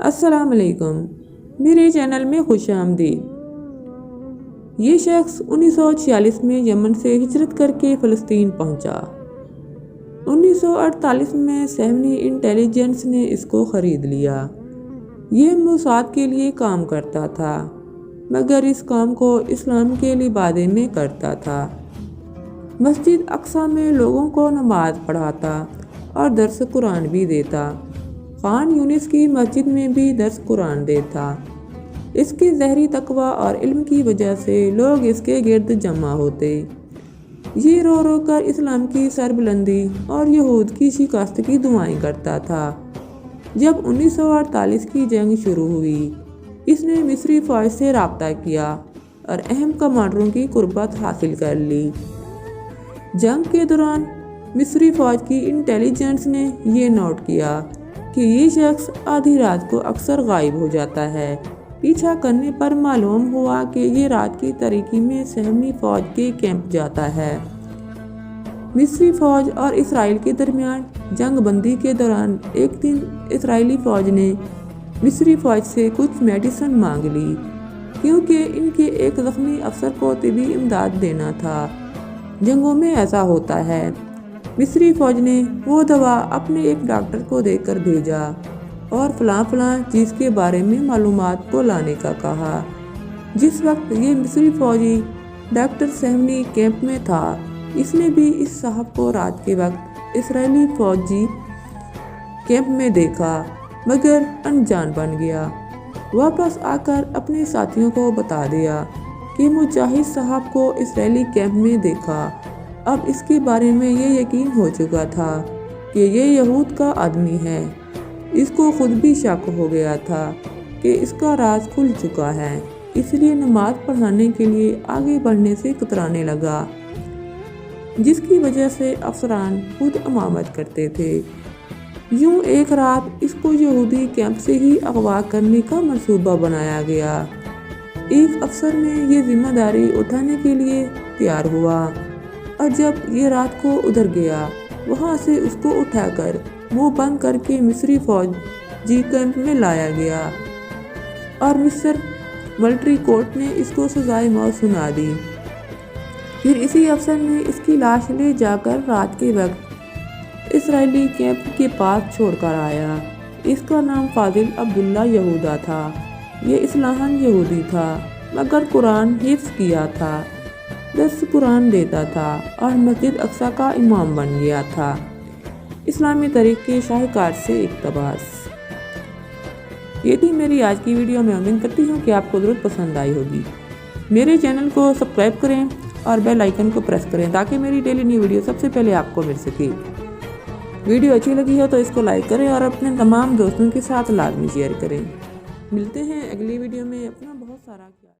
السلام علیکم، میرے چینل میں خوش آمدید۔ یہ شخص 1946 میں یمن سے ہجرت کر کے فلسطین پہنچا۔ 1948 میں صہیونی انٹیلیجنس نے اس کو خرید لیا۔ یہ موساد کے لیے کام کرتا تھا، مگر اس کام کو اسلام کے لبادے میں کرتا تھا۔ مسجد اقصیٰ میں لوگوں کو نماز پڑھاتا اور درس قرآن بھی دیتا۔ خان یونس کی مسجد میں بھی درس قرآن دیتا۔ اس کے ظاہری تقوی اور علم کی وجہ سے لوگ اس کے گرد جمع ہوتے۔ یہ رو رو کر اسلام کی سربلندی اور یہود کی شکست کی دعائیں کرتا تھا۔ جب 1948 کی جنگ شروع ہوئی، اس نے مصری فوج سے رابطہ کیا اور اہم کمانڈروں کی قربت حاصل کر لی۔ جنگ کے دوران مصری فوج کی انٹیلیجنس نے یہ نوٹ کیا کہ یہ شخص آدھی رات کو اکثر غائب ہو جاتا ہے۔ پیچھا کرنے پر معلوم ہوا کہ یہ رات کی تاریکی میں صہیونی فوج کے کیمپ جاتا ہے۔ مصری فوج اور اسرائیل کے درمیان جنگ بندی کے دوران ایک دن اسرائیلی فوج نے مصری فوج سے کچھ میڈیسن مانگ لی، کیونکہ ان کے ایک زخمی افسر کو طبی امداد دینا تھا۔ جنگوں میں ایسا ہوتا ہے۔ مصری فوج نے وہ دوا اپنے ایک ڈاکٹر کو دے کر بھیجا اور فلاں چیز کے بارے میں معلومات کو لانے کا کہا۔ جس وقت یہ مصری فوجی ڈاکٹر صہیونی کیمپ میں تھا، اس نے بھی اس صاحب کو رات کے وقت اسرائیلی فوجی کیمپ میں دیکھا، مگر انجان بن گیا۔ واپس آ کر اپنے ساتھیوں کو بتا دیا کہ مجاہد صاحب کو اسرائیلی کیمپ میں دیکھا۔ اب اس کے بارے میں یہ یقین ہو چکا تھا کہ یہ یہود کا آدمی ہے۔ اس کو خود بھی شک ہو گیا تھا کہ اس کا راز کھل چکا ہے، اس لیے نماز پڑھانے کے لیے آگے بڑھنے سے کترانے لگا، جس کی وجہ سے افسران خود امامت کرتے تھے۔ یوں ایک رات اس کو یہودی کیمپ سے ہی اغوا کرنے کا منصوبہ بنایا گیا۔ ایک افسر نے یہ ذمہ داری اٹھانے کے لیے تیار ہوا، اور جب یہ رات کو ادھر گیا، وہاں سے اس کو اٹھا کر منہ بند کر کے مصری فوجی کیمپ میں لایا گیا اور مصر ملٹری کورٹ نے اس کو سزائے موت سنا دی۔ پھر اسی افسر نے اس کی لاش لے جا کر رات کے وقت اسرائیلی کیمپ کے پاس چھوڑ کر آیا۔ اس کا نام فاضل عبداللہ یہودا تھا۔ یہ اصلاحاً یہودی تھا، مگر قرآن حفظ کیا تھا، درس قرآن دیتا تھا اور مسجد اقصیٰ کا امام بن گیا تھا۔ اسلامی تاریخ کے شاہکار سے اقتباس۔ یہ تھی میری آج کی ویڈیو۔ میں امید کرتی ہوں کہ آپ کو ضرور پسند آئی ہوگی۔ میرے چینل کو سبسکرائب کریں اور بیل آئیکن کو پریس کریں تاکہ میری ڈیلی نیو ویڈیو سب سے پہلے آپ کو مل سکے۔ ویڈیو اچھی لگی ہو تو اس کو لائک کریں اور اپنے تمام دوستوں کے ساتھ لازمی شیئر کریں۔ ملتے ہیں اگلی ویڈیو میں۔ اپنا بہت سارا